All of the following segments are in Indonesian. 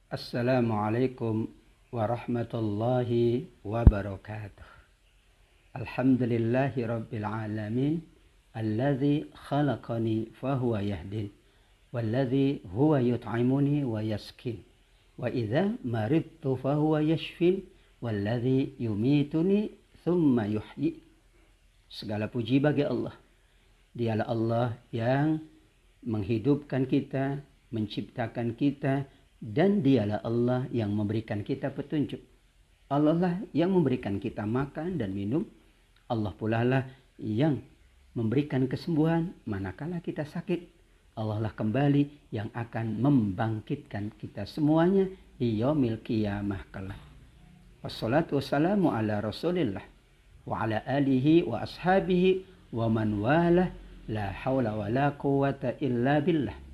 Assalamualaikum warahmatullahi wabarakatuh. Alhamdulillahi rabbil alamin. Alladzi khalaqani fahuwa yahdin. Walladzi huwa yut'imuni wa yaskin. Wa idza maridtu fahuwa yashfin. Walladzi yumituni thumma yuhyi. Segala puji bagi Allah. Dialah Allah yang menghidupkan kita, menciptakan kita, dan dialah Allah yang memberikan kita petunjuk. Allah lah yang memberikan kita makan dan minum. Allah pula lah yang memberikan kesembuhan manakala kita sakit. Allah lah kembali yang akan membangkitkan kita semuanya di yaumil qiyamah kelak. Wassalatu wassalamu ala Rasulillah wa ala alihi wa ashabihi wa man walah. La haula wa la quwata illa billah.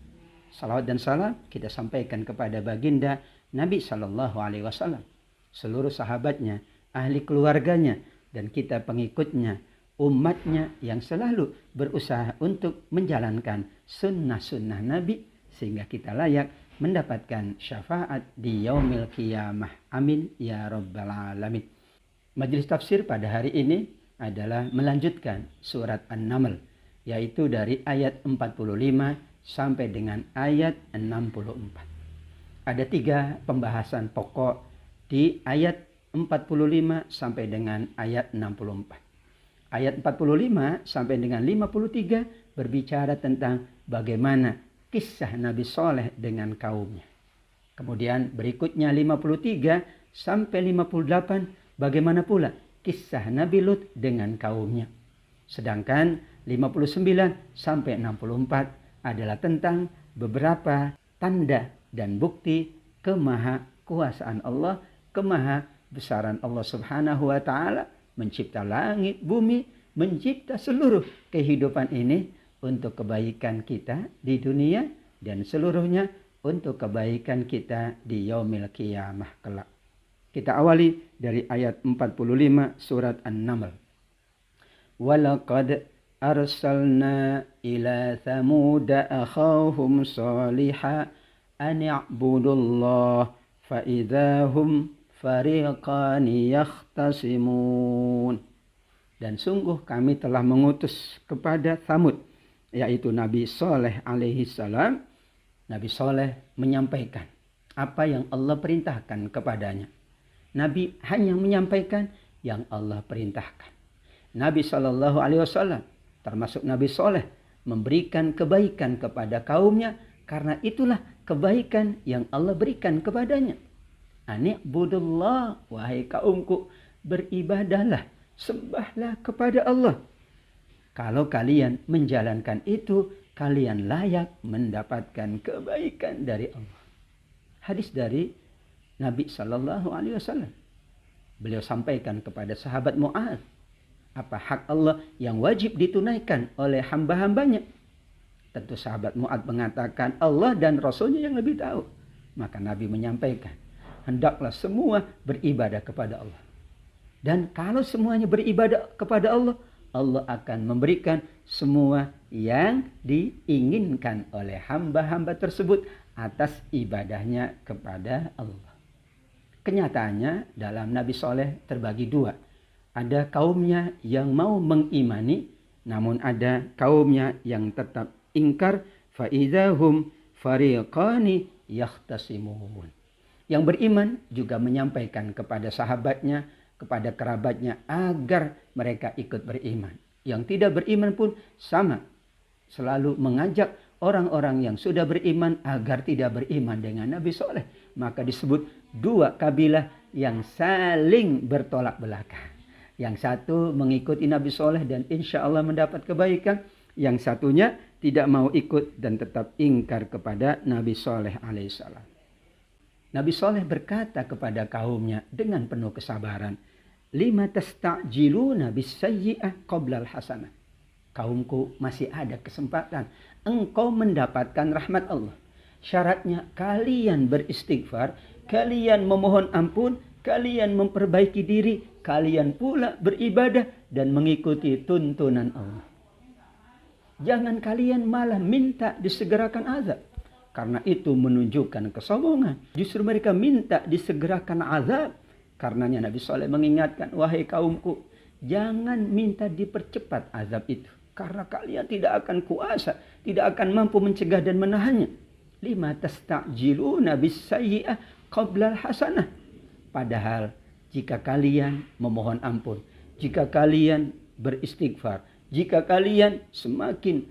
Salawat dan salam kita sampaikan kepada baginda Nabi Sallallahu Alaihi Wasallam, seluruh sahabatnya, ahli keluarganya, dan kita pengikutnya, umatnya yang selalu berusaha untuk menjalankan sunnah-sunnah Nabi sehingga kita layak mendapatkan syafaat di yaumil qiyamah. Amin ya rabbal alamin. Majelis tafsir pada hari ini adalah melanjutkan surat An-Naml, yaitu dari ayat 45 sampai dengan ayat 64. Ada 3 pembahasan pokok di ayat 45 sampai dengan ayat 64. Ayat 45 sampai dengan 53 berbicara tentang bagaimana kisah Nabi Saleh dengan kaumnya. Kemudian berikutnya 53 sampai 58 bagaimana pula kisah Nabi Lut dengan kaumnya. Sedangkan 59 sampai 64 adalah tentang beberapa tanda dan bukti kemahakuasaan Allah, kemahabesaran Allah Subhanahu wa taala mencipta langit, bumi, mencipta seluruh kehidupan ini untuk kebaikan kita di dunia dan seluruhnya untuk kebaikan kita di yaumil qiyamah kelak. Kita awali dari ayat 45 surat An-Naml. Walaqad arsalna ila thamud akhahum salihah an i'budullah fa idahum fariqan yakhtasimun. Dan sungguh kami telah mengutus kepada Thamud, yaitu Nabi Saleh alaihi salam. Nabi Saleh menyampaikan apa yang Allah perintahkan kepadanya. Nabi hanya menyampaikan yang Allah perintahkan. Nabi sallallahu alaihi wasallam termasuk Nabi Saleh memberikan kebaikan kepada kaumnya karena itulah kebaikan yang Allah berikan kepadanya. Ani'budullah, wahai kaumku, beribadahlah, sembahlah kepada Allah. Kalau kalian menjalankan itu, kalian layak mendapatkan kebaikan dari Allah. Hadis dari Nabi sallallahu alaihi wasallam. Beliau sampaikan kepada sahabat Mu'adz, apa hak Allah yang wajib ditunaikan oleh hamba-hambanya? Tentu sahabat Mu'adz mengatakan Allah dan Rasulnya yang lebih tahu. Maka Nabi menyampaikan, hendaklah semua beribadah kepada Allah. Dan kalau semuanya beribadah kepada Allah, Allah akan memberikan semua yang diinginkan oleh hamba-hamba tersebut atas ibadahnya kepada Allah. Kenyataannya dalam Nabi Saleh terbagi 2. Ada kaumnya yang mau mengimani, namun ada kaumnya yang tetap ingkar. Fa'idahum fariqani yakhtasimun. Yang beriman juga menyampaikan kepada sahabatnya, kepada kerabatnya agar mereka ikut beriman. Yang tidak beriman pun sama, selalu mengajak orang-orang yang sudah beriman agar tidak beriman dengan Nabi Saleh. Maka disebut 2 kabilah yang saling bertolak belakang. Yang satu mengikuti Nabi Saleh dan insya Allah mendapat kebaikan. Yang satunya tidak mau ikut dan tetap ingkar kepada Nabi Saleh alaihissalam. Nabi Saleh berkata kepada kaumnya dengan penuh kesabaran, lima tasta'jiluna bis-sayyi'ah qabla al-hasanah. Kaumku, masih ada kesempatan engkau mendapatkan rahmat Allah. Syaratnya kalian beristighfar, kalian memohon ampun, kalian memperbaiki diri, kalian pula beribadah dan mengikuti tuntunan Allah. Jangan kalian malah minta disegerakan azab. Karena itu menunjukkan kesombongan. Justru mereka minta disegerakan azab. Karenanya Nabi Saleh mengingatkan, wahai kaumku, jangan minta dipercepat azab itu. Karena kalian tidak akan kuasa, tidak akan mampu mencegah dan menahannya. Lima tasta'jiluna bis-sayyi'ah qabla al-hasanah. Padahal jika kalian memohon ampun, jika kalian beristighfar, jika kalian semakin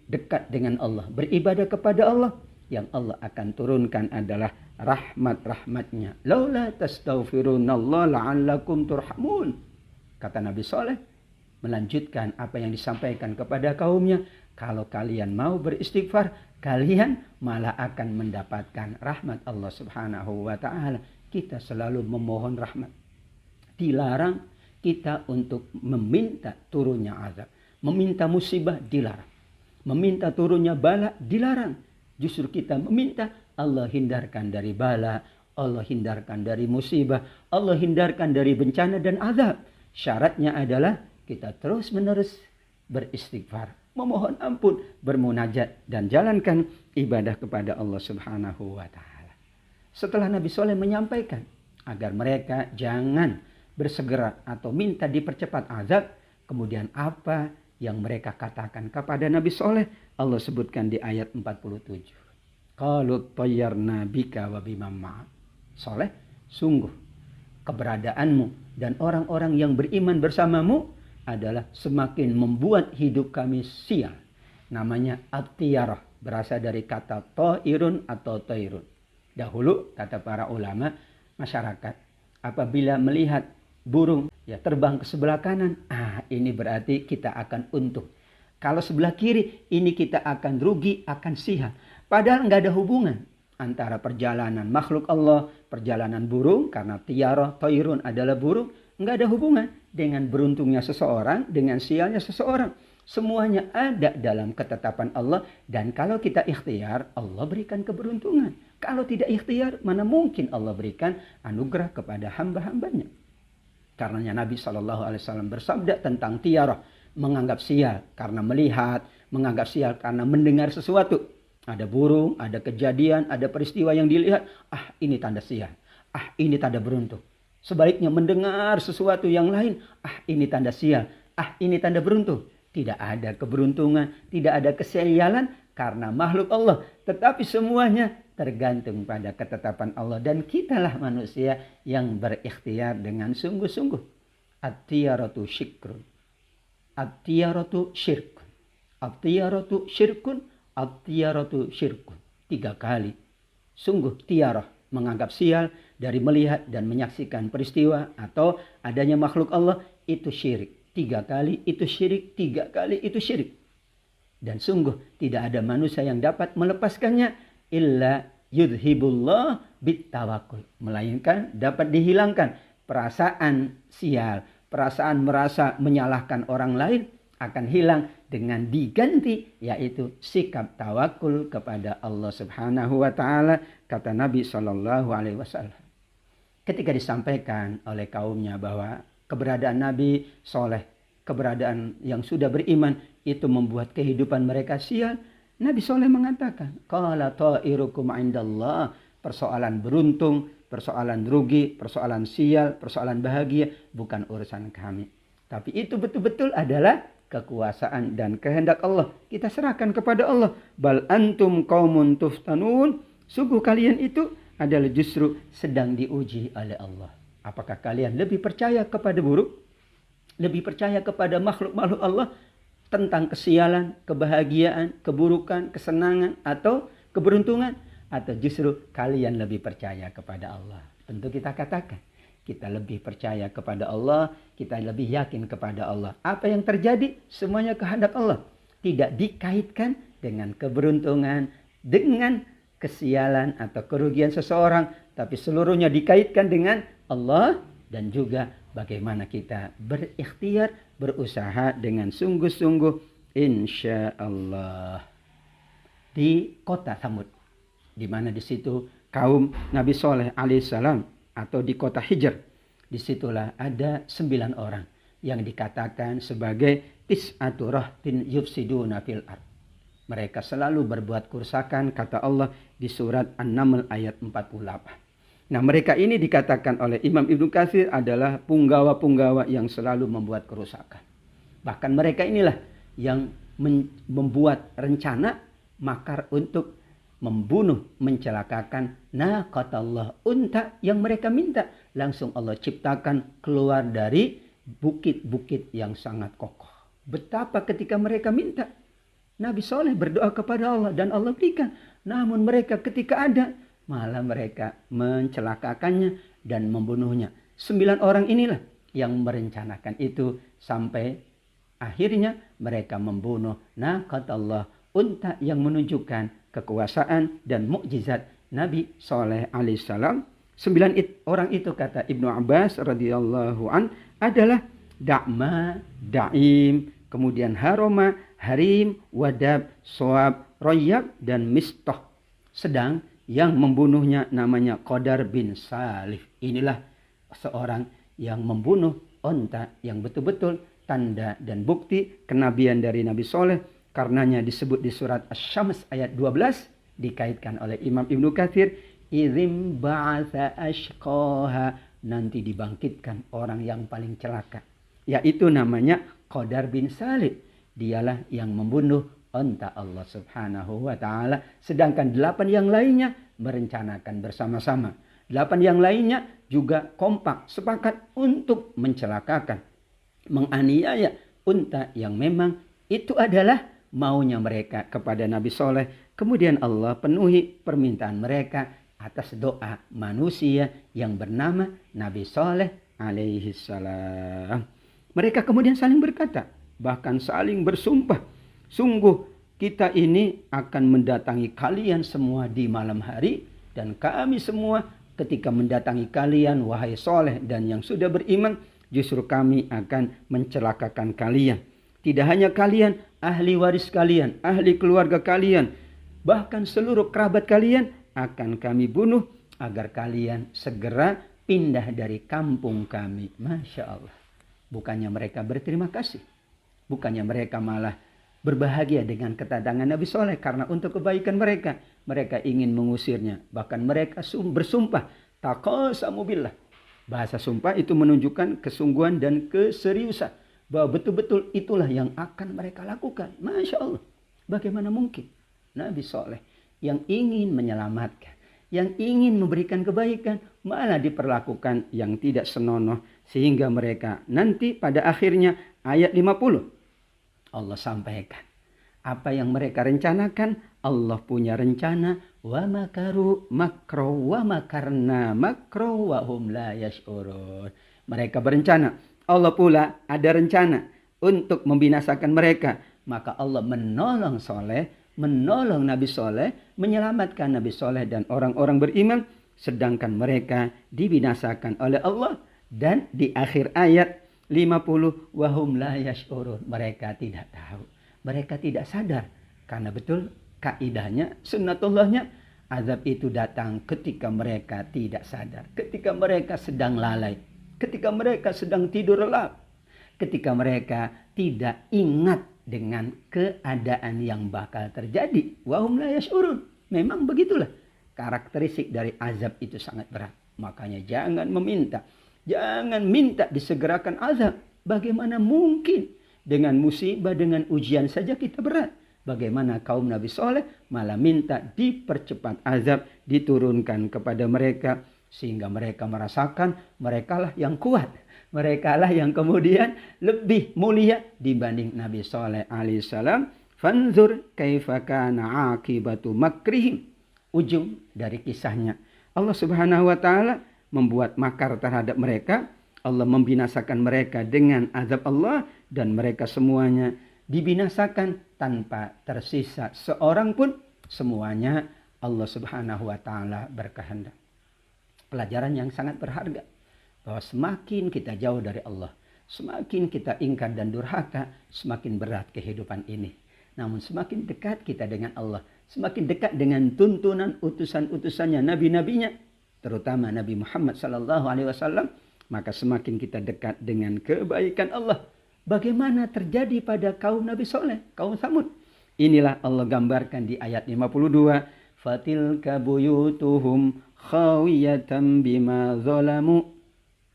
dekat dengan Allah, beribadah kepada Allah, yang Allah akan turunkan adalah rahmat-rahmatnya. Laula tastaghfirunallah la'allakum turhamun. Kata Nabi Saleh melanjutkan apa yang disampaikan kepada kaumnya. Kalau kalian mau beristighfar, kalian malah akan mendapatkan rahmat Allah subhanahu wa ta'ala. Kita selalu memohon rahmat. Dilarang kita untuk meminta turunnya azab. Meminta musibah dilarang. Meminta turunnya bala dilarang. Justru kita meminta Allah hindarkan dari bala, Allah hindarkan dari musibah, Allah hindarkan dari bencana dan azab. Syaratnya adalah kita terus menerus beristighfar, memohon ampun, bermunajat, dan jalankan ibadah kepada Allah subhanahu wa ta'ala. Setelah Nabi Saleh menyampaikan agar mereka jangan bersegera atau minta dipercepat azab, kemudian apa yang mereka katakan kepada Nabi Saleh? Allah sebutkan di ayat 47. Qalu tayyarna bika wa biman ma'ak. Saleh, sungguh keberadaanmu dan orang-orang yang beriman bersamamu adalah semakin membuat hidup kami sial. Namanya at-tiyarah, berasal dari kata ta'irun atau tairun. Dahulu kata para ulama masyarakat, apabila melihat burung ya terbang ke sebelah kanan, ini berarti kita akan untung. Kalau sebelah kiri, ini kita akan rugi, akan sial. Padahal nggak ada hubungan antara perjalanan makhluk Allah, perjalanan burung, karena tiarah, tairun adalah burung, nggak ada hubungan dengan beruntungnya seseorang, dengan sialnya seseorang. Semuanya ada dalam ketetapan Allah, dan kalau kita ikhtiar, Allah berikan keberuntungan. Kalau tidak ikhtiar, mana mungkin Allah berikan anugerah kepada hamba-hambanya. Karenanya Nabi SAW bersabda tentang tiarah, menganggap sial karena melihat, menganggap sial karena mendengar sesuatu. Ada burung, ada kejadian, ada peristiwa yang dilihat, ini tanda sial, ini tanda beruntung. Sebaliknya mendengar sesuatu yang lain, ini tanda sial, ini tanda beruntung. Tidak ada keberuntungan, tidak ada kesialan karena makhluk Allah. Tetapi semuanya tergantung pada ketetapan Allah. Dan kitalah manusia yang berikhtiar dengan sungguh-sungguh. At-tiyaratu syikrun. At-tiyaratu syirkun. At-tiyaratu syirkun. At-tiyaratu syirkun. 3 kali. Sungguh tiarah, menganggap sial dari melihat dan menyaksikan peristiwa atau adanya makhluk Allah, itu syirik. 3 kali itu syirik, 3 kali itu syirik. Dan sungguh tidak ada manusia yang dapat melepaskannya illa yudhibullah bittawakul. Melainkan dapat dihilangkan perasaan sial, perasaan merasa menyalahkan orang lain akan hilang dengan diganti, yaitu sikap tawakul kepada Allah Subhanahu wa taala, kata Nabi sallallahu alaihi wasallam. Ketika disampaikan oleh kaumnya bahwa keberadaan Nabi Saleh, keberadaan yang sudah beriman itu membuat kehidupan mereka sial, Nabi Saleh mengatakan, qala ta'irukum indallah, persoalan beruntung, persoalan rugi, persoalan sial, persoalan bahagia bukan urusan kami. Tapi itu betul-betul adalah kekuasaan dan kehendak Allah. Kita serahkan kepada Allah. Bal antum qaumun tuftanun. Sungguh kalian itu adalah justru sedang diuji oleh Allah. Apakah kalian lebih percaya kepada buruk? Lebih percaya kepada makhluk-makhluk Allah tentang kesialan, kebahagiaan, keburukan, kesenangan, atau keberuntungan? Atau justru kalian lebih percaya kepada Allah? Tentu kita katakan, kita lebih percaya kepada Allah, kita lebih yakin kepada Allah. Apa yang terjadi semuanya kehendak Allah. Tidak dikaitkan dengan keberuntungan, dengan kesialan atau kerugian seseorang, tapi seluruhnya dikaitkan dengan Allah dan juga bagaimana kita berikhtiar, berusaha dengan sungguh-sungguh insya Allah. Di kota Tsamud, di mana di situ kaum Nabi Saleh alaihissalam, atau di kota Hijr, disitulah ada 9 orang yang dikatakan sebagai tis'atu rahtin yufsiduna fil ard. Mereka selalu berbuat kerusakan, kata Allah di surat An-Naml ayat 48. Nah, mereka ini dikatakan oleh Imam Ibnu Katsir adalah punggawa-punggawa yang selalu membuat kerusakan. Bahkan mereka inilah yang membuat rencana makar untuk membunuh, mencelakakan naqatallah, unta yang mereka minta. Langsung Allah ciptakan keluar dari bukit-bukit yang sangat kokoh. Betapa ketika mereka minta, Nabi Soleh berdoa kepada Allah dan Allah berikan. Namun mereka ketika ada, malah mereka mencelakakannya dan membunuhnya. 9 orang inilah yang merencanakan itu sampai akhirnya mereka membunuh naqatallah, unta yang menunjukkan kekuasaan dan mukjizat Nabi Saleh alaihissalam. 9 orang itu, kata Ibnu Abbas radhiyallahu an, adalah Da'ma, Da'im, kemudian Haroma, Harim, Wadab, Soab, Royab, dan Mistoh. Sedang yang membunuhnya namanya Qadar bin Salih. Inilah seorang yang membunuh onta yang betul-betul tanda dan bukti kenabian dari Nabi Soleh. Karenanya disebut di surat Asy-Syams ayat 12, dikaitkan oleh Imam Ibnu Katsir, idzim ba'atsa ashqaha, nanti dibangkitkan orang yang paling celaka, yaitu namanya Qadar bin Salih. Dialah yang membunuh onta Allah Subhanahu wa taala, sedangkan 8 yang lainnya merencanakan bersama-sama. 8 yang lainnya juga kompak sepakat untuk mencelakakan, menganiaya unta yang memang itu adalah maunya mereka kepada Nabi Soleh. Kemudian Allah penuhi permintaan mereka atas doa manusia yang bernama Nabi Soleh alaihi salam. Mereka kemudian saling berkata, bahkan saling bersumpah, sungguh kita ini akan mendatangi kalian semua di malam hari, dan kami semua ketika mendatangi kalian wahai Soleh dan yang sudah beriman, justru kami akan mencelakakan kalian. Tidak hanya kalian, ahli waris kalian, ahli keluarga kalian, bahkan seluruh kerabat kalian akan kami bunuh agar kalian segera pindah dari kampung kami. Masya Allah. Bukannya mereka berterima kasih. Bukannya mereka malah berbahagia dengan kedatangan Nabi Soleh, karena untuk kebaikan mereka, mereka ingin mengusirnya. Bahkan mereka bersumpah, taqasamu billah. Bahasa sumpah itu menunjukkan kesungguhan dan keseriusan, bahwa betul-betul itulah yang akan mereka lakukan. Masya Allah. Bagaimana mungkin Nabi Soleh yang ingin menyelamatkan, yang ingin memberikan kebaikan, malah diperlakukan yang tidak senonoh. Sehingga mereka nanti pada akhirnya ayat 50 Allah sampaikan apa yang mereka rencanakan. Allah punya rencana, wa makaru makro wa makarna makro wa hum la yash'urun. Mereka berencana, Allah pula ada rencana untuk membinasakan mereka. Maka Allah menolong Soleh, menolong Nabi Soleh, menyelamatkan Nabi Soleh dan orang-orang beriman. Sedangkan mereka dibinasakan oleh Allah. Dan di akhir ayat 50, wahum la yash'urun, mereka tidak tahu, mereka tidak sadar. Karena betul kaidahnya, sunnatullahnya, azab itu datang ketika mereka tidak sadar, ketika mereka sedang lalai, ketika mereka sedang tidur lelap, ketika mereka tidak ingat dengan keadaan yang bakal terjadi. Wahum la yash'urun. Memang begitulah karakteristik dari azab itu, sangat berat. Makanya jangan meminta, jangan minta disegerakan azab. Bagaimana mungkin dengan musibah, dengan ujian saja kita berat. Bagaimana kaum Nabi Soleh malah minta dipercepat azab diturunkan kepada mereka. Sehingga mereka merasakan merekalah yang kuat. Merekalah yang kemudian lebih mulia dibanding Nabi Soleh alaihissalam. Fanzur kaifa kana akibatu makrihim. Ujung dari kisahnya, Allah Subhanahu wa taala membuat makar terhadap mereka. Allah membinasakan mereka dengan azab Allah, dan mereka semuanya dibinasakan tanpa tersisa seorang pun. Semuanya Allah Subhanahu wa taala berkehendak. Pelajaran yang sangat berharga, bahwa semakin kita jauh dari Allah, semakin kita ingkar dan durhaka, semakin berat kehidupan ini. Namun semakin dekat kita dengan Allah, semakin dekat dengan tuntunan utusan-utusannya, nabi-nabinya, terutama Nabi Muhammad SAW, maka semakin kita dekat dengan kebaikan Allah. Bagaimana terjadi pada kaum Nabi Soleh, kaum Tsamud. Inilah Allah gambarkan di ayat 52. Fatilka buyutuhum khawiyatan bima zalamu.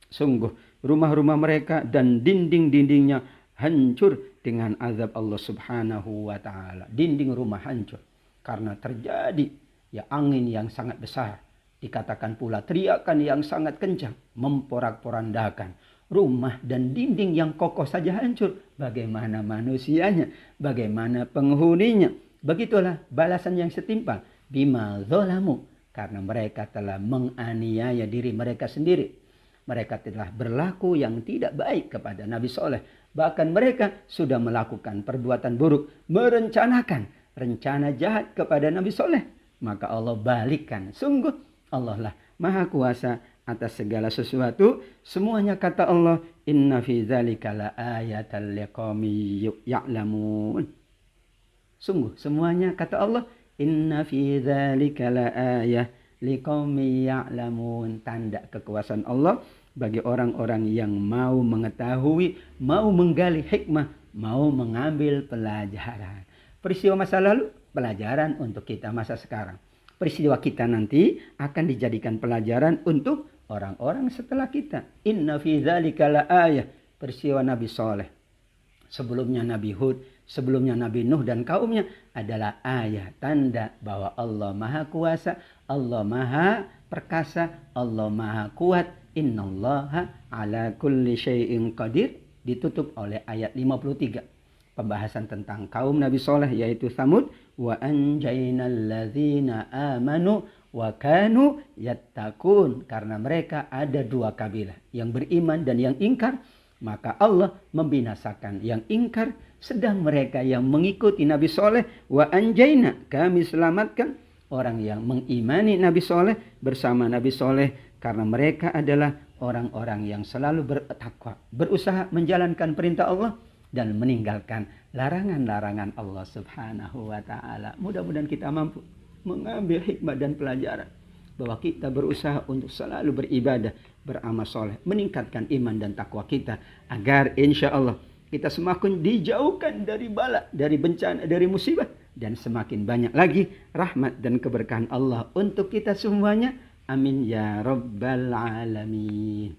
Sungguh rumah-rumah mereka dan dinding-dindingnya hancur dengan azab Allah Subhanahu wa taala. Dinding rumah hancur karena terjadi ya angin yang sangat besar. Dikatakan pula teriakan yang sangat kencang memporak-porandakan. Rumah dan dinding yang kokoh saja hancur. Bagaimana manusianya? Bagaimana penghuninya? Begitulah balasan yang setimpal. Bima zalamu. Karena mereka telah menganiaya diri mereka sendiri. Mereka telah berlaku yang tidak baik kepada Nabi Soleh. Bahkan mereka sudah melakukan perbuatan buruk. Merencanakan rencana jahat kepada Nabi Soleh. Maka Allah balikkan. Sungguh Allah lah Maha Kuasa atas segala sesuatu. Semuanya kata Allah. Inna fi dzalika la ayatan liqaumin ya'lamun. Sungguh semuanya kata Allah. Inna fi dzalika la ayah liqaumin ya'lamun. Tanda kekuasaan Allah bagi orang-orang yang mau mengetahui, mau menggali hikmah, mau mengambil pelajaran. Peristiwa masa lalu, pelajaran untuk kita masa sekarang. Peristiwa kita nanti akan dijadikan pelajaran untuk orang-orang setelah kita. Inna fi dzalika la ayah. Peristiwa Nabi Saleh, sebelumnya Nabi Hud, sebelumnya Nabi Nuh dan kaumnya adalah ayat tanda bahwa Allah Maha Kuasa, Allah Maha Perkasa, Allah Maha Kuat. Innallaha ala kulli syai'in qadir. Ditutup oleh ayat 53. Pembahasan tentang kaum Nabi Saleh yaitu Tsamud. Wa anjaynal ladzina amanu wa kanu yattaqun. Karena mereka ada dua kabilah, yang beriman dan yang ingkar. Maka Allah membinasakan yang ingkar, sedang mereka yang mengikuti Nabi Saleh. Wa anjayna, kami selamatkan orang yang mengimani Nabi Saleh bersama Nabi Saleh. Karena mereka adalah orang-orang yang selalu bertakwa, berusaha menjalankan perintah Allah dan meninggalkan larangan-larangan Allah Subhanahu wa taala. Mudah-mudahan kita mampu mengambil hikmah dan pelajaran bahwa kita berusaha untuk selalu beribadah, beramal soleh, meningkatkan iman dan takwa kita agar insya Allah kita semakin dijauhkan dari bala, dari bencana, dari musibah, dan semakin banyak lagi rahmat dan keberkahan Allah untuk kita semuanya. Amin ya rabbal alamin.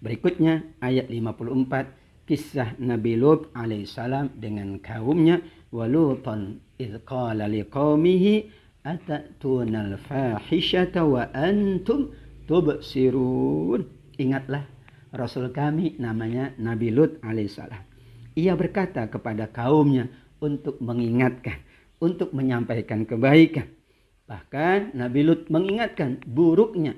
Berikutnya ayat 54, kisah Nabi Lut alaihissalam dengan kaumnya. Wa Lutan idh qala liqaumihi atatunal fahishata wa antum tubsirun. Ingatlah Rasul kami namanya Nabi Lut alaihissalam. Ia berkata kepada kaumnya untuk mengingatkan, untuk menyampaikan kebaikan. Bahkan Nabi Lut mengingatkan buruknya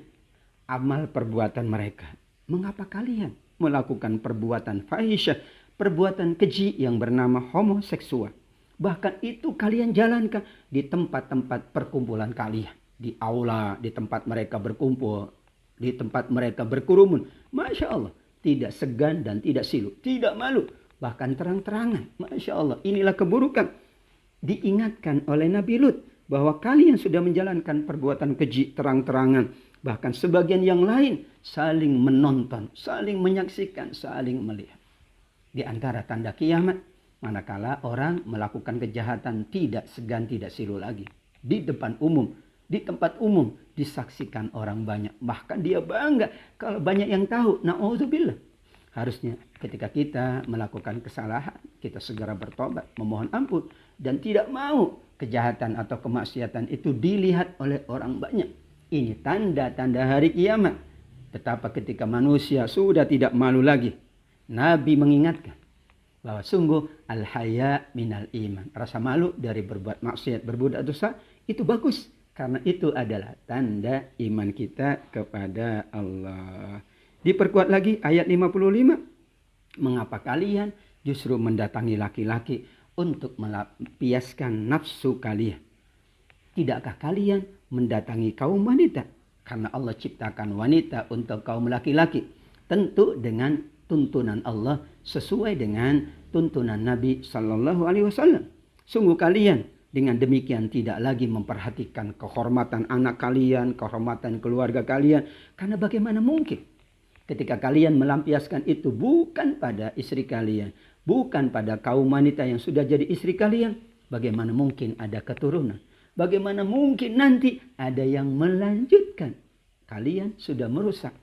amal perbuatan mereka. Mengapa kalian melakukan perbuatan fahisyah, perbuatan keji yang bernama homoseksual? Bahkan itu kalian jalankan di tempat-tempat perkumpulan kalian. Di aula, di tempat mereka berkumpul, di tempat mereka berkerumun. Masya Allah, tidak segan dan tidak silu, tidak malu. Bahkan terang-terangan. Masya Allah, inilah keburukan. Diingatkan oleh Nabi Lut bahwa kalian sudah menjalankan perbuatan keji terang-terangan. Bahkan sebagian yang lain saling menonton, saling menyaksikan, saling melihat. Di antara tanda kiamat, manakala orang melakukan kejahatan tidak segan, tidak silu lagi. Di depan umum, di tempat umum, disaksikan orang banyak. Bahkan dia bangga kalau banyak yang tahu. Na'udzubillah. Harusnya ketika kita melakukan kesalahan, kita segera bertobat, memohon ampun. Dan tidak mau kejahatan atau kemaksiatan itu dilihat oleh orang banyak. Ini tanda-tanda hari kiamat. Betapa ketika manusia sudah tidak malu lagi. Nabi mengingatkan bahwa sungguh al-haya minal iman. Rasa malu dari berbuat maksiat, berbuat dosa itu bagus. Karena itu adalah tanda iman kita kepada Allah. Diperkuat lagi ayat 55. Mengapa kalian justru mendatangi laki-laki untuk melampiaskan nafsu kalian? Tidakkah kalian mendatangi kaum wanita? Karena Allah ciptakan wanita untuk kaum laki-laki. Tentu dengan tuntunan Allah sesuai dengan tuntunan Nabi Sallallahu Alaihi Wasallam. Sungguh kalian dengan demikian tidak lagi memperhatikan kehormatan anak kalian, kehormatan keluarga kalian. Karena bagaimana mungkin ketika kalian melampiaskan itu bukan pada istri kalian, bukan pada kaum wanita yang sudah jadi istri kalian, Bagaimana mungkin ada keturunan? Bagaimana mungkin nanti ada yang melanjutkan? Kalian sudah merusak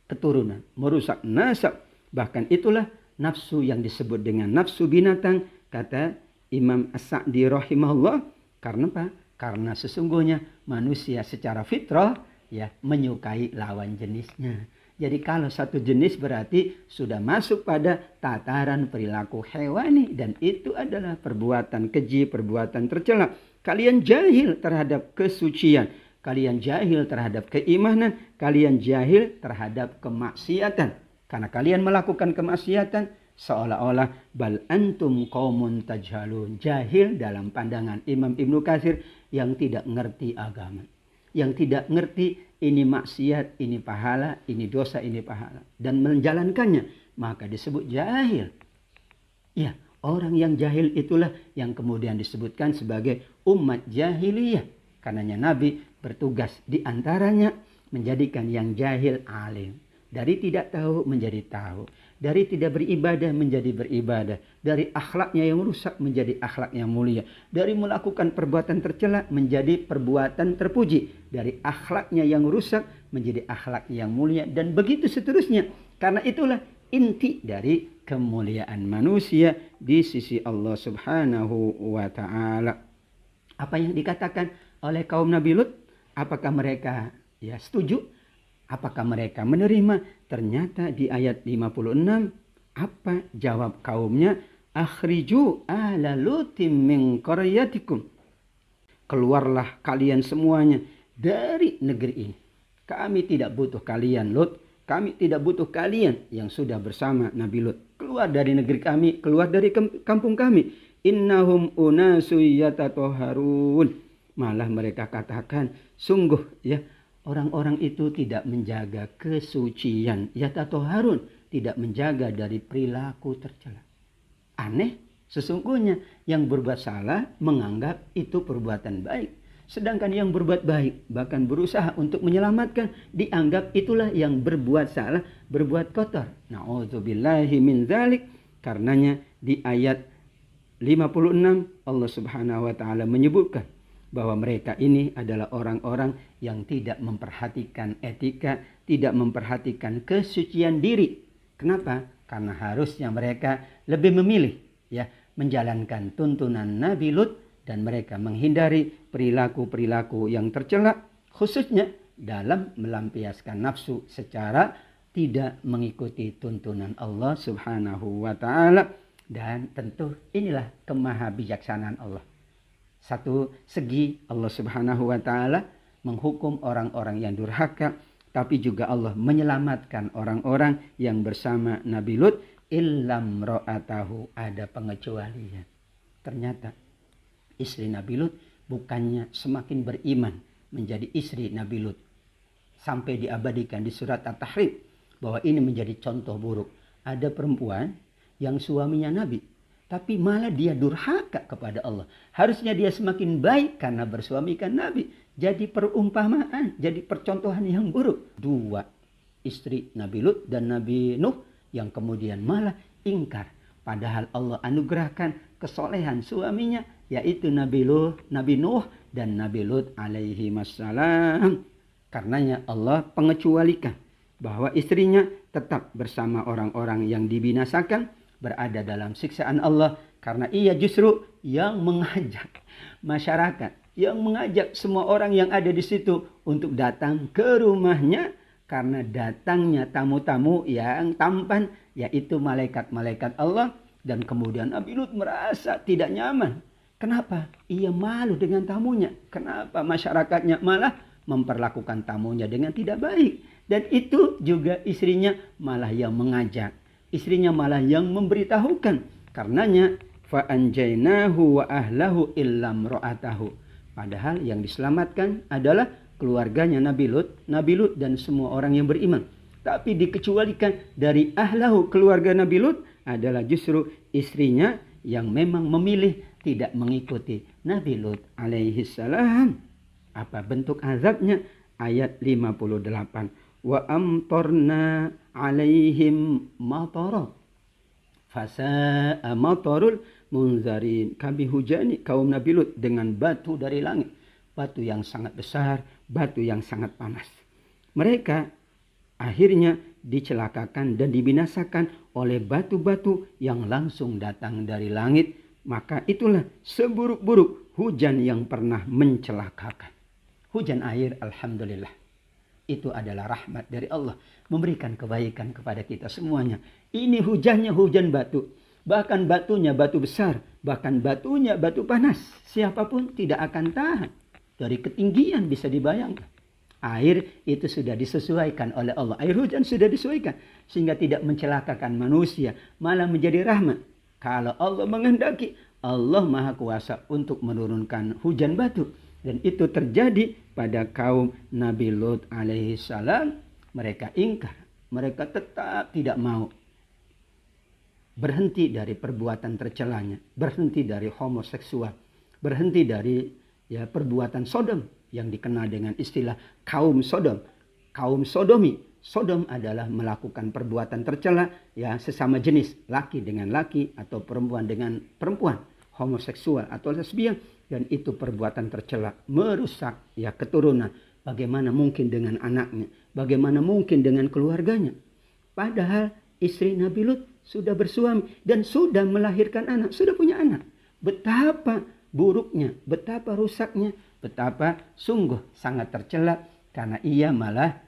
keturunan, merusak nasab. Bahkan itulah nafsu yang disebut dengan nafsu binatang, kata Imam As-Sa'di rahimahullah. Karena apa? Karena sesungguhnya manusia secara fitrah ya menyukai lawan jenisnya. Jadi kalau satu jenis berarti sudah masuk pada tataran perilaku hewani, dan itu adalah perbuatan keji, perbuatan tercela. Kalian jahil terhadap kesucian, kalian jahil terhadap keimanan, kalian jahil terhadap kemaksiatan. Karena kalian melakukan kemaksiatan seolah-olah bal antum qaumun tajhalun, jahil dalam pandangan Imam Ibnu Katsir yang tidak ngerti agama, yang tidak ngerti ini maksiat, ini pahala, ini dosa, ini pahala, dan menjalankannya, maka disebut jahil. Ya, orang yang jahil itulah yang kemudian disebutkan sebagai umat jahiliyah. Karenanya Nabi bertugas di antaranya menjadikan yang jahil alim. Dari tidak tahu menjadi tahu. Dari tidak beribadah menjadi beribadah. Dari akhlaknya yang rusak menjadi akhlak yang mulia. Dari melakukan perbuatan tercela menjadi perbuatan terpuji. Dari akhlaknya yang rusak menjadi akhlak yang mulia. Dan begitu seterusnya. Karena itulah inti dari kemuliaan manusia di sisi Allah Subhanahu wa ta'ala. Apa yang dikatakan oleh kaum Nabi Lut? Apakah mereka setuju? Apakah mereka menerima? Ternyata di ayat 56, apa jawab kaumnya? Akhriju ahla lutim min qaryatikum. Keluarlah kalian semuanya dari negeri ini. Kami tidak butuh kalian Lut. Kami tidak butuh kalian yang sudah bersama Nabi Lut. Keluar dari negeri kami, keluar dari kampung kami. Innahum unasu yatatoharun. Malah mereka katakan, sungguh orang-orang itu tidak menjaga kesucian. Yatatoharun, tidak menjaga dari perilaku tercela. Aneh, sesungguhnya yang berbuat salah menganggap itu perbuatan baik. Sedangkan yang berbuat baik, bahkan berusaha untuk menyelamatkan, dianggap itulah yang berbuat salah, berbuat kotor. Na'udzubillahi min dzalik. Karenanya di ayat 56 Allah Subhanahu wa ta'ala menyebutkan bahwa mereka ini adalah orang-orang yang tidak memperhatikan etika, tidak memperhatikan kesucian diri. Kenapa? Karena harusnya mereka lebih memilih menjalankan tuntunan Nabi Lut, dan mereka menghindari perilaku-perilaku yang tercela, khususnya dalam melampiaskan nafsu secara tidak mengikuti tuntunan Allah Subhanahu wa ta'ala. Dan tentu inilah kemahabijaksanaan Allah. Satu segi Allah Subhanahu wa ta'ala menghukum orang-orang yang durhaka, tapi juga Allah menyelamatkan orang-orang yang bersama Nabi Lut. Illam ra'atahu, ada pengecualian. Ternyata istri Nabi Lut bukannya semakin beriman menjadi istri Nabi Lut, sampai diabadikan di surat At-Tahrim bahwa ini menjadi contoh buruk. Ada perempuan yang suaminya Nabi, tapi malah dia durhaka kepada Allah. Harusnya dia semakin baik karena bersuamikan Nabi. Jadi perumpamaan, jadi percontohan yang buruk. Dua istri Nabi Lut dan Nabi Nuh yang kemudian malah ingkar. Padahal Allah anugerahkan kesolehan suaminya, yaitu Nabi Nuh dan Nabi Lut alaihi wassalam. Karenanya Allah pengecualikan bahwa istrinya tetap bersama orang-orang yang dibinasakan, berada dalam siksaan Allah, karena ia justru yang mengajak masyarakat, yang mengajak semua orang yang ada di situ untuk datang ke rumahnya. Karena datangnya tamu-tamu yang tampan, yaitu malaikat-malaikat Allah. Dan kemudian Nabi Lut merasa tidak nyaman. Kenapa? Ia malu dengan tamunya. Kenapa masyarakatnya malah memperlakukan tamunya dengan tidak baik. Dan itu juga istrinya malah yang mengajak. Istrinya malah yang memberitahukan. Karenanya fa'anjainahu wa ahlahu illam ra'atahu. Padahal yang diselamatkan adalah keluarganya Nabi Lut dan semua orang yang beriman. Tapi dikecualikan dari ahlahu, keluarga Nabi Lut, adalah justru istrinya yang memang memilih tidak mengikuti Nabi Lut alaihi salam. Apa bentuk azabnya? Ayat 58. Wa amtarna alaihim matara fasa'a matarul munzarin. Kami hujani kaum Nabi Lut dengan batu dari langit. Batu yang sangat besar, batu yang sangat panas. Mereka akhirnya dicelakakan dan dibinasakan oleh batu-batu yang langsung datang dari langit. Maka itulah seburuk-buruk hujan yang pernah mencelakakan. Hujan air, alhamdulillah. Itu adalah rahmat dari Allah. Memberikan kebaikan kepada kita semuanya. Ini hujannya hujan batu. Bahkan batunya batu besar. Bahkan batunya batu panas. Siapapun tidak akan tahan. Dari ketinggian bisa dibayangkan. Air itu sudah disesuaikan oleh Allah. Air hujan sudah disesuaikan. Sehingga tidak mencelakakan manusia. Malah menjadi rahmat. Kalau Allah menghendaki, Allah Maha Kuasa untuk menurunkan hujan batu. Dan itu terjadi pada kaum Nabi Lut alaihi salam. Mereka ingkar. Mereka tetap tidak mau berhenti dari perbuatan tercelanya. Berhenti dari homoseksual. Berhenti dari perbuatan Sodom yang dikenal dengan istilah kaum Sodom. Kaum Sodomi. Sodom adalah melakukan perbuatan tercela sesama jenis. Laki dengan laki atau perempuan dengan perempuan. Homoseksual atau lesbian. Dan itu perbuatan tercela, merusak keturunan. Bagaimana mungkin dengan anaknya? Bagaimana mungkin dengan keluarganya? Padahal istri Nabi Lut sudah bersuami dan sudah melahirkan anak, sudah punya anak. Betapa buruknya, betapa rusaknya, betapa sungguh sangat tercela karena ia malah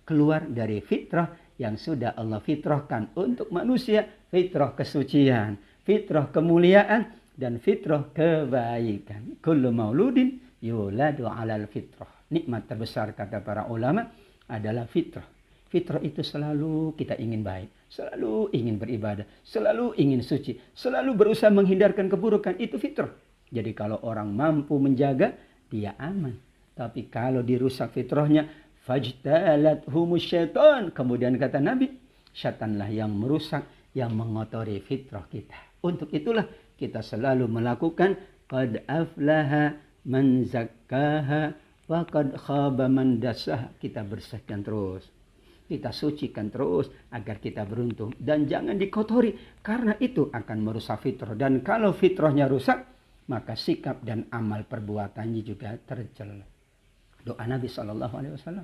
keluar dari fitrah yang sudah Allah fitrahkan untuk manusia, fitrah kesucian, fitrah kemuliaan, dan fitrah kebaikan. Kullu mauludin yuladu alal fitrah. Nikmat terbesar kata para ulama adalah fitrah. Fitrah itu selalu kita ingin baik. Selalu ingin beribadah. Selalu ingin suci. Selalu berusaha menghindarkan keburukan. Itu fitrah. Jadi kalau orang mampu menjaga, dia aman. Tapi kalau dirusak fitrahnya, fajtalathumus syaitan. Kemudian kata Nabi, syaitanlah yang merusak, yang mengotori fitrah kita. Untuk itulah kita selalu melakukan qad aflaha man zakkaha wa qad khaba man dassaha. Kita bersihkan terus. Kita sucikan terus agar kita beruntung. Dan jangan dikotori. Karena itu akan merusak fitrah. Dan kalau fitrahnya rusak, maka sikap dan amal perbuatannya juga tercela. Doa Nabi SAW.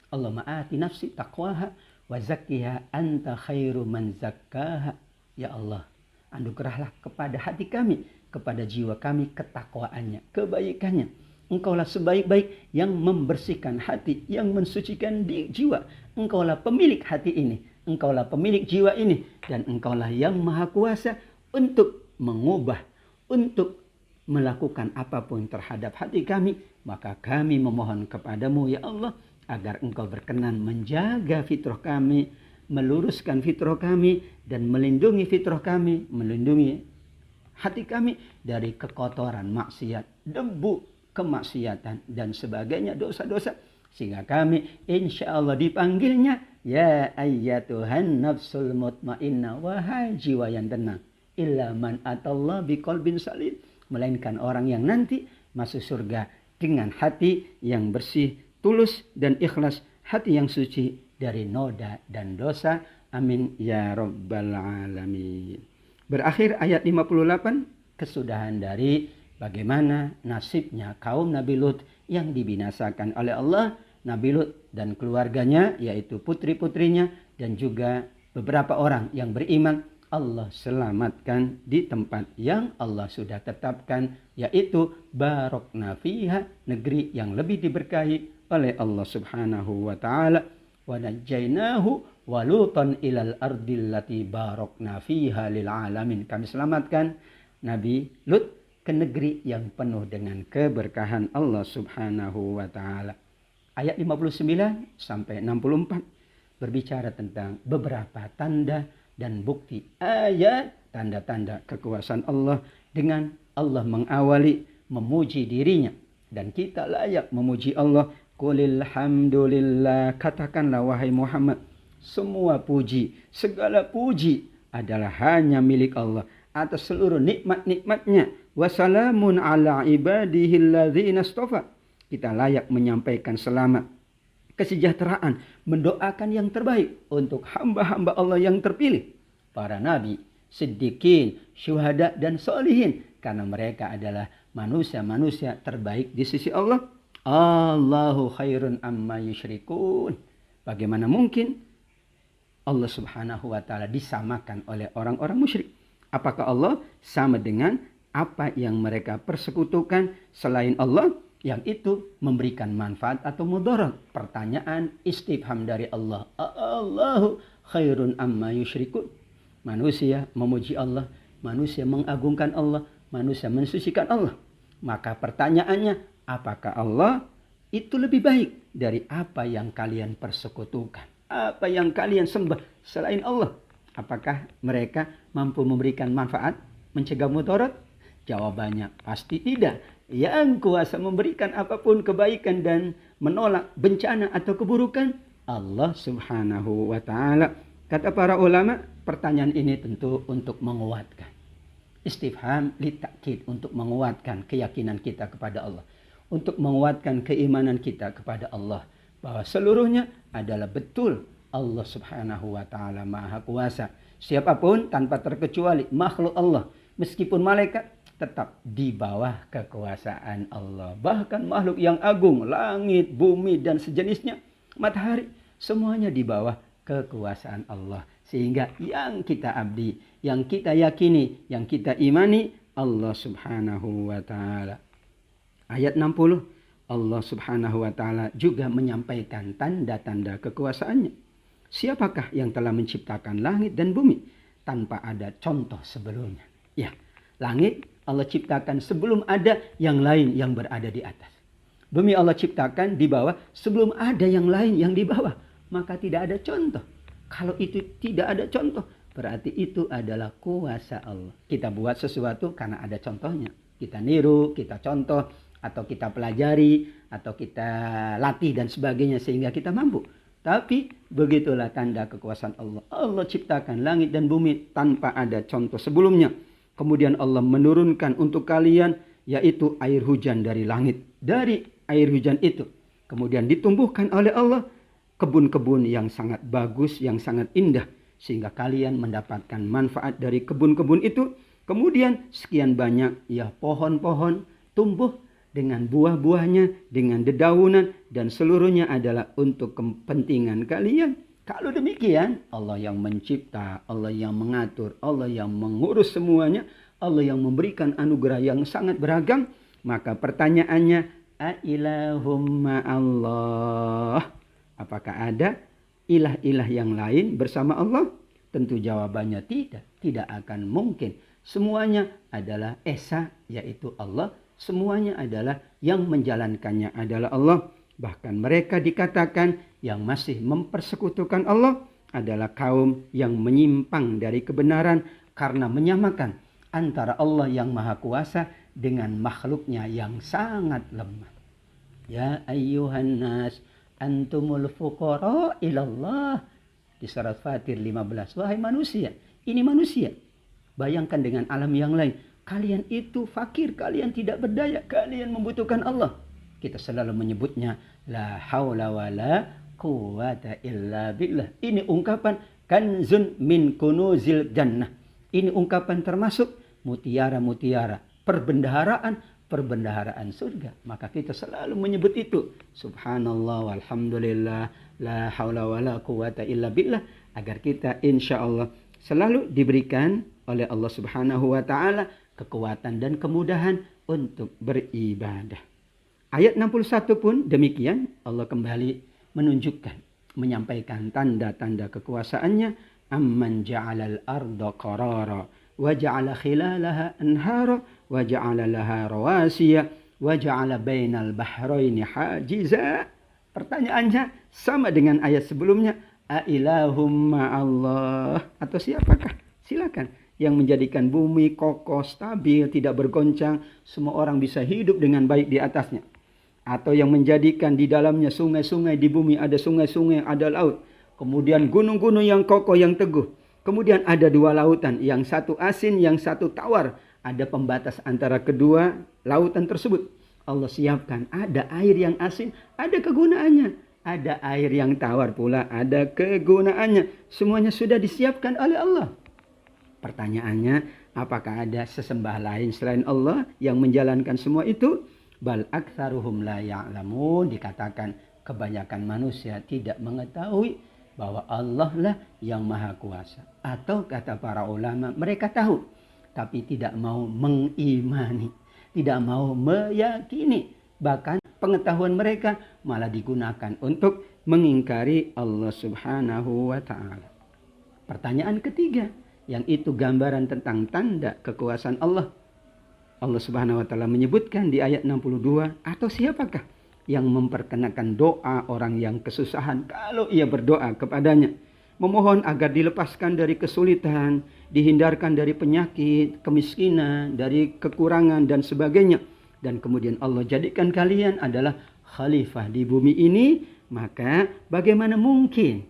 Allahumma ati nafsi taqwaha wa zakkiha anta khairu man zakkaha. Ya Allah, anugerahlah kepada hati kami, kepada jiwa kami ketakwaannya, kebaikannya. Engkaulah sebaik-baik yang membersihkan hati, yang mensucikan jiwa. Engkaulah pemilik hati ini, engkaulah pemilik jiwa ini, dan engkaulah yang maha kuasa untuk mengubah, untuk melakukan apapun terhadap hati kami. Maka kami memohon kepadamu ya Allah, agar engkau berkenan menjaga fitrah kami, meluruskan fitrah kami, dan melindungi fitrah kami, melindungi hati kami dari kekotoran maksiat, debu kemaksiatan, dan sebagainya, dosa-dosa. Sehingga kami insya Allah dipanggilnya, ya ayyatuhan nafsul mutmainnah, wahai jiwa yang tenang, illa man atallah biqalbin salim, melainkan orang yang nanti masuk surga dengan hati yang bersih, tulus dan ikhlas, hati yang suci dari noda dan dosa. Amin ya rabbal alamin. Berakhir ayat 58, kesudahan dari bagaimana nasibnya kaum Nabi Lut yang dibinasakan oleh Allah. Nabi Lut dan keluarganya, yaitu putri-putrinya dan juga beberapa orang yang beriman, Allah selamatkan di tempat yang Allah sudah tetapkan, yaitu barokna fiha, negeri yang lebih diberkahi oleh Allah subhanahu wa ta'ala. Wa najjainahu wa lutan ilal ardil lati barokna fiha lil alamin. Kami selamatkan Nabi Lut ke negeri yang penuh dengan keberkahan Allah subhanahu wa ta'ala. Ayat 59 sampai 64 berbicara tentang beberapa tanda dan bukti, ayat tanda-tanda kekuasaan Allah, dengan Allah mengawali memuji dirinya. Dan kita layak memuji Allah. Qulil hamdulillah, katakanlah wahai Muhammad, semua puji, segala puji adalah hanya milik Allah atas seluruh nikmat-nikmatnya. Wassalamun ala ibadihi alladzina istafa. Kita layak menyampaikan selamat, kesejahteraan, mendoakan yang terbaik untuk hamba-hamba Allah yang terpilih, para nabi, siddiqin, syuhada, dan solihin. Karena mereka adalah manusia-manusia terbaik di sisi Allah. Allahu khairun amma yusyrikun. Bagaimana mungkin Allah subhanahu wa ta'ala disamakan oleh orang-orang musyrik? Apakah Allah sama dengan apa yang mereka persekutukan selain Allah? Yang itu memberikan manfaat atau mudarat? Pertanyaan istifham dari Allah. Allahu khairun amma yusyrikun. Manusia memuji Allah, manusia mengagungkan Allah, manusia mensucikan Allah. Maka pertanyaannya, apakah Allah itu lebih baik dari apa yang kalian persekutukan? Apa yang kalian sembah selain Allah? Apakah mereka mampu memberikan manfaat, mencegah mudarat? Jawabannya pasti tidak. Yang kuasa memberikan apapun kebaikan dan menolak bencana atau keburukan, Allah subhanahu wa ta'ala. Kata para ulama, pertanyaan ini tentu untuk menguatkan. Istifham litakid, untuk menguatkan keyakinan kita kepada Allah. Untuk menguatkan keimanan kita kepada Allah. Bahwa seluruhnya adalah betul Allah subhanahu wa ta'ala maha kuasa. Siapapun tanpa terkecuali makhluk Allah, meskipun malaikat, tetap di bawah kekuasaan Allah. Bahkan makhluk yang agung, langit, bumi, dan sejenisnya, matahari, semuanya di bawah kekuasaan Allah. Sehingga yang kita abdi, yang kita yakini, yang kita imani, Allah subhanahu wa ta'ala. Ayat 60, Allah subhanahu wa ta'ala juga menyampaikan tanda-tanda kekuasaannya. Siapakah yang telah menciptakan langit dan bumi tanpa ada contoh sebelumnya? Ya, langit Allah ciptakan sebelum ada yang lain yang berada di atas. Bumi Allah ciptakan di bawah sebelum ada yang lain yang di bawah. Maka tidak ada contoh. Kalau itu tidak ada contoh, berarti itu adalah kuasa Allah. Kita buat sesuatu karena ada contohnya. Kita niru, kita contoh, atau kita pelajari, atau kita latih dan sebagainya sehingga kita mampu. Tapi begitulah tanda kekuasaan Allah. Allah ciptakan langit dan bumi tanpa ada contoh sebelumnya. Kemudian Allah menurunkan untuk kalian yaitu air hujan dari langit. Dari air hujan itu kemudian ditumbuhkan oleh Allah kebun-kebun yang sangat bagus, yang sangat indah. Sehingga kalian mendapatkan manfaat dari kebun-kebun itu. Kemudian sekian banyak ya pohon-pohon tumbuh dengan buah-buahnya, dengan dedaunan, dan seluruhnya adalah untuk kepentingan kalian. Kalau demikian, Allah yang mencipta, Allah yang mengatur, Allah yang mengurus semuanya, Allah yang memberikan anugerah yang sangat beragam, maka pertanyaannya, ailahum ma'allah. Apakah ada ilah-ilah yang lain bersama Allah? Tentu jawabannya tidak. Tidak akan mungkin. Semuanya adalah Esa, yaitu Allah. Semuanya adalah yang menjalankannya adalah Allah. Bahkan mereka dikatakan yang masih mempersekutukan Allah adalah kaum yang menyimpang dari kebenaran karena menyamakan antara Allah yang maha kuasa dengan makhluknya yang sangat lemah. Ya ayyuhan nas antumul fuqara ilallah. Di surat Fatir 15. Wahai manusia, ini manusia. Bayangkan dengan alam yang lain. Kalian itu fakir, kalian tidak berdaya, kalian membutuhkan Allah. Kita selalu menyebutnya la haula wala quwata illa billah. Ini ungkapan kanzun min kunuzil jannah. Ini ungkapan termasuk mutiara-mutiara, perbendaharaan surga. Maka kita selalu menyebut itu. Subhanallah walhamdulillah la haula wala quwata illa billah. Agar kita insya Allah selalu diberikan oleh Allah subhanahu wa ta'ala kekuatan dan kemudahan untuk beribadah. Ayat 61 pun demikian. Allah kembali menunjukkan, menyampaikan tanda-tanda kekuasaannya. Amman ja'alal arda qarara wa ja'ala khilalaha anhara wa ja'ala laha rawasiya wa ja'ala bainal bahraini hajiza. Pertanyaannya sama dengan ayat sebelumnya. Ailahum ma'allah. Atau siapakah? Silakan. Yang menjadikan bumi kokoh, stabil, tidak bergoncang. Semua orang bisa hidup dengan baik di atasnya. Atau yang menjadikan di dalamnya sungai-sungai, di bumi ada sungai-sungai, ada laut. Kemudian gunung-gunung yang kokoh, yang teguh. Kemudian ada dua lautan, yang satu asin, yang satu tawar. Ada pembatas antara kedua lautan tersebut. Allah siapkan, ada air yang asin, ada kegunaannya. Ada air yang tawar pula, ada kegunaannya. Semuanya sudah disiapkan oleh Allah. Pertanyaannya, apakah ada sesembah lain selain Allah yang menjalankan semua itu? Bal aktsaruhum la ya'lamun, dikatakan kebanyakan manusia tidak mengetahui bahwa Allah lah yang maha kuasa. Atau kata para ulama, mereka tahu tapi tidak mau mengimani, tidak mau meyakini. Bahkan pengetahuan mereka malah digunakan untuk mengingkari Allah Subhanahu wa ta'ala. Pertanyaan ketiga, yang itu gambaran tentang tanda kekuasaan Allah. Allah Subhanahu wa ta'ala menyebutkan di ayat 62, atau siapakah yang memperkenakan doa orang yang kesusahan kalau ia berdoa kepadanya, memohon agar dilepaskan dari kesulitan, dihindarkan dari penyakit, kemiskinan, dari kekurangan dan sebagainya, dan kemudian Allah jadikan kalian adalah khalifah di bumi ini, maka bagaimana mungkin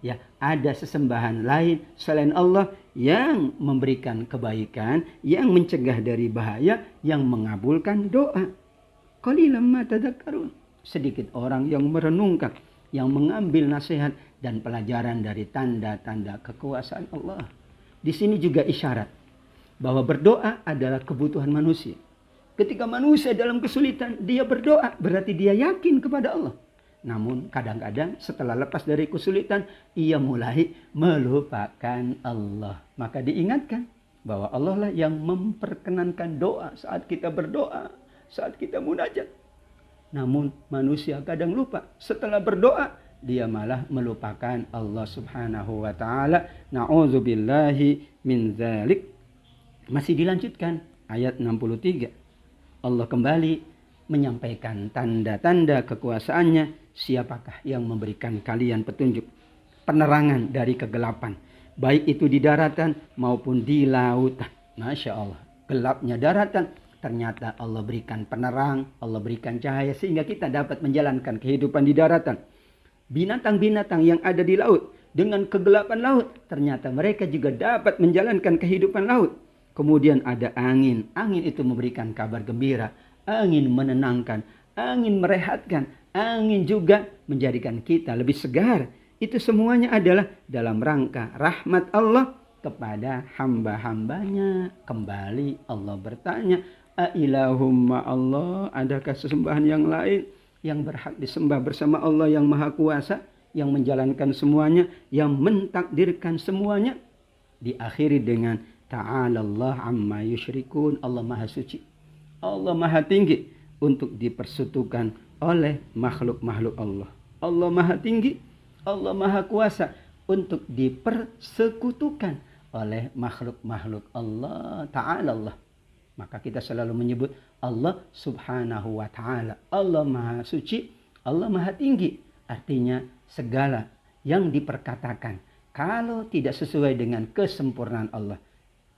ya ada sesembahan lain selain Allah yang memberikan kebaikan, yang mencegah dari bahaya, yang mengabulkan doa. Qalilan ma tadhakkarun. Sedikit orang yang merenungkan, yang mengambil nasihat dan pelajaran dari tanda-tanda kekuasaan Allah. Di sini juga isyarat bahwa berdoa adalah kebutuhan manusia. Ketika manusia dalam kesulitan, dia berdoa, berarti dia yakin kepada Allah. Namun kadang-kadang setelah lepas dari kesulitan, ia mulai melupakan Allah. Maka diingatkan bahwa Allah lah yang memperkenankan doa saat kita berdoa, saat kita munajat. Namun manusia kadang lupa. Setelah berdoa, dia malah melupakan Allah Subhanahu wa ta'ala. Na'udzubillahi min dzalik. Masih dilanjutkan ayat 63. Allah kembali menyampaikan tanda-tanda kekuasaannya. Siapakah yang memberikan kalian petunjuk, penerangan dari kegelapan, baik itu di daratan maupun di lautan. Masya Allah, gelapnya daratan, ternyata Allah berikan penerang, Allah berikan cahaya sehingga kita dapat menjalankan kehidupan di daratan. Binatang-binatang yang ada di laut, dengan kegelapan laut, ternyata mereka juga dapat menjalankan kehidupan laut. Kemudian ada angin, angin itu memberikan kabar gembira, angin menenangkan, angin merehatkan, angin juga menjadikan kita lebih segar. Itu semuanya adalah dalam rangka rahmat Allah kepada hamba-hambanya. Kembali Allah bertanya, Ailahumma Allah, adakah sesembahan yang lain yang berhak disembah bersama Allah yang maha kuasa, yang menjalankan semuanya, yang mentakdirkan semuanya? Diakhiri dengan ta'alallah amma yusyrikun. Allah maha suci, Allah maha tinggi untuk dipersekutukan oleh makhluk-makhluk Allah. Allah maha tinggi, Allah maha kuasa untuk dipersekutukan oleh makhluk-makhluk Allah Ta'ala Allah. Maka kita selalu menyebut Allah Subhanahu wa ta'ala. Allah maha suci, Allah maha tinggi. Artinya segala yang diperkatakan kalau tidak sesuai dengan kesempurnaan Allah,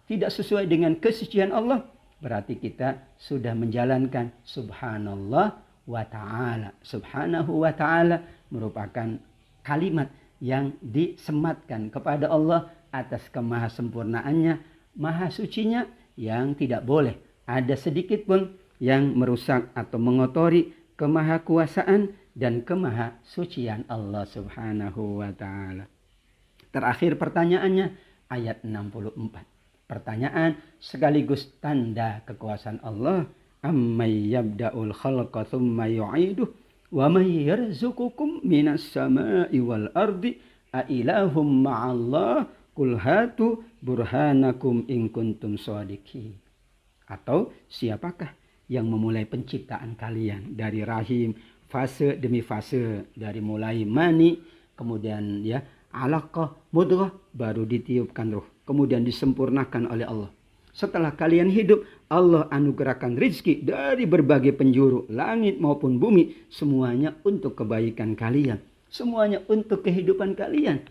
tidak sesuai dengan kesucian Allah, berarti kita sudah menjalankan subhanallah wa ta'ala. Subhanahu wa ta'ala merupakan kalimat yang disematkan kepada Allah atas kemahasempurnaannya, maha sucinya, yang tidak boleh ada sedikit pun yang merusak atau mengotori kemahakuasaan dan kemahasucian Allah Subhanahu wa ta'ala. Terakhir pertanyaannya ayat 64. Pertanyaan sekaligus tanda kekuasaan Allah. Ammay yabda'ul khalqa thumma yu'iduh wa may yarzuqukum minas sama'i wal ardi a ilahum ma'allah qul hatu burhanakum in kuntum shadiqin. Atau siapakah yang memulai penciptaan kalian dari rahim, fase demi fase, dari mulai mani, kemudian ya alaqah, mudghah, baru ditiupkan ruh, kemudian disempurnakan oleh Allah. Setelah kalian hidup, Allah anugerahkan rizki dari berbagai penjuru, langit maupun bumi. Semuanya untuk kebaikan kalian. Semuanya untuk kehidupan kalian.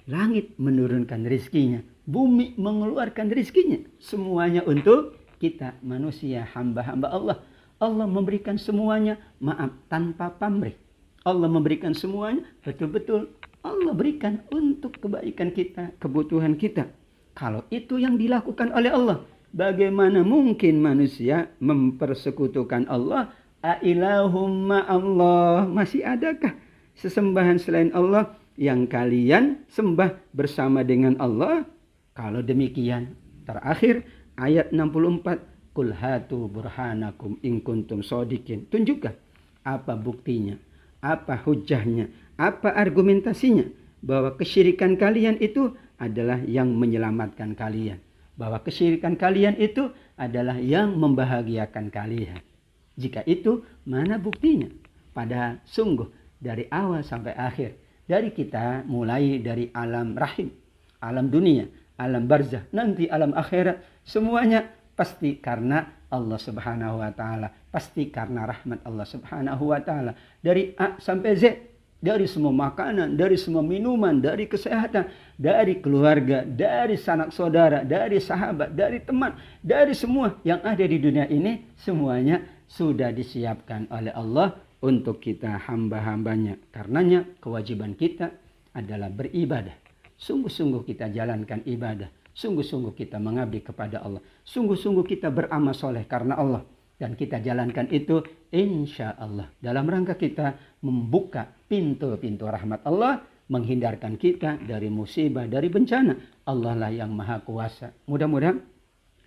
Langit menurunkan rizkinya, bumi mengeluarkan rizkinya. Semuanya untuk kita manusia, hamba-hamba Allah. Allah memberikan semuanya, maaf, tanpa pamrih. Allah memberikan semuanya, betul-betul Allah berikan untuk kebaikan kita, kebutuhan kita. Kalau itu yang dilakukan oleh Allah, bagaimana mungkin manusia mempersekutukan Allah? Ailahumma Allah. Masih adakah sesembahan selain Allah yang kalian sembah bersama dengan Allah? Kalau demikian, terakhir ayat 64, Qul hatu burhanakum in kuntum shodiqin. Tunjukkan apa buktinya, apa hujahnya, apa argumentasinya bahwa kesyirikan kalian itu adalah yang menyelamatkan kalian, bahwa kesyirikan kalian itu adalah yang membahagiakan kalian. Jika itu, mana buktinya? Pada sungguh dari awal sampai akhir, dari kita mulai dari alam rahim, alam dunia, alam barzah, nanti alam akhirat, semuanya pasti karena Allah Subhanahu wa taala, pasti karena rahmat Allah Subhanahu wa taala. Dari A sampai Z, dari semua makanan, dari semua minuman, dari kesehatan, dari keluarga, dari sanak saudara, dari sahabat, dari teman, dari semua yang ada di dunia ini, semuanya sudah disiapkan oleh Allah untuk kita hamba-hambanya. Karenanya kewajiban kita adalah beribadah. Sungguh-sungguh kita jalankan ibadah. Sungguh-sungguh kita mengabdi kepada Allah. Sungguh-sungguh kita beramal soleh karena Allah. Dan kita jalankan itu insya Allah. Dalam rangka kita membuka pintu-pintu rahmat Allah. Menghindarkan kita dari musibah, dari bencana. Allah lah yang maha kuasa. Mudah-mudahan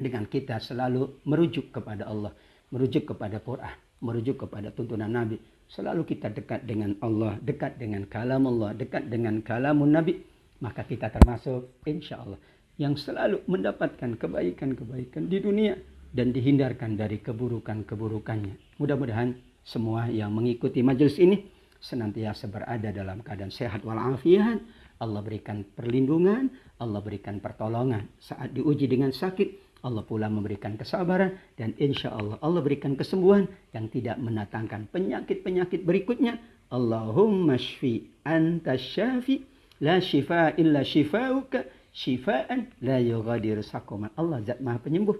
dengan kita selalu merujuk kepada Allah. Merujuk kepada Quran. Merujuk kepada tuntunan Nabi. Selalu kita dekat dengan Allah. Dekat dengan kalam Allah. Dekat dengan kalamun Nabi. Maka kita termasuk insya Allah yang selalu mendapatkan kebaikan-kebaikan di dunia dan dihindarkan dari keburukan-keburukannya. Mudah-mudahan semua yang mengikuti majelis ini senantiasa berada dalam keadaan sehat walafiat. Allah berikan perlindungan, Allah berikan pertolongan. Saat diuji dengan sakit, Allah pula memberikan kesabaran dan insya Allah Allah berikan kesembuhan yang tidak mendatangkan penyakit-penyakit berikutnya. Allahumma shfi anta syafi la shifa illa shifauka syifaan la yughadiru saqaman. Allah zat maha penyembuh.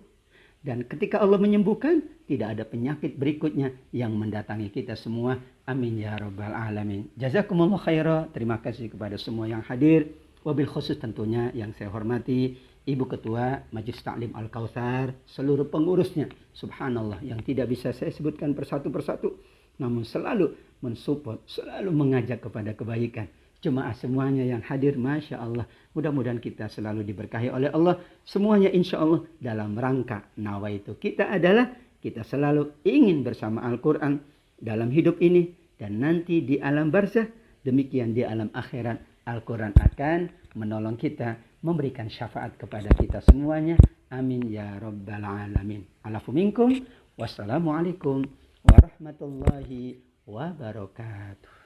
Dan ketika Allah menyembuhkan, tidak ada penyakit berikutnya yang mendatangi kita semua. Amin ya rabbal alamin. Jazakumullah khairah. Terima kasih kepada semua yang hadir. Wabil khusus tentunya yang saya hormati Ibu Ketua Majelis Ta'lim Al-Kautsar, seluruh pengurusnya. Subhanallah, yang tidak bisa saya sebutkan persatu-persatu. Namun selalu mensupport, selalu mengajak kepada kebaikan. Jemaah semuanya yang hadir, Masya Allah. Mudah-mudahan kita selalu diberkahi oleh Allah. Semuanya insya Allah dalam rangka nawaitu. Kita adalah, kita selalu ingin bersama Al-Quran dalam hidup ini. Dan nanti di alam barzah, demikian di alam akhirat. Al-Quran akan menolong kita, memberikan syafaat kepada kita semuanya. Amin ya rabbal alamin. Alafu minkum. Wassalamualaikum warahmatullahi wabarakatuh.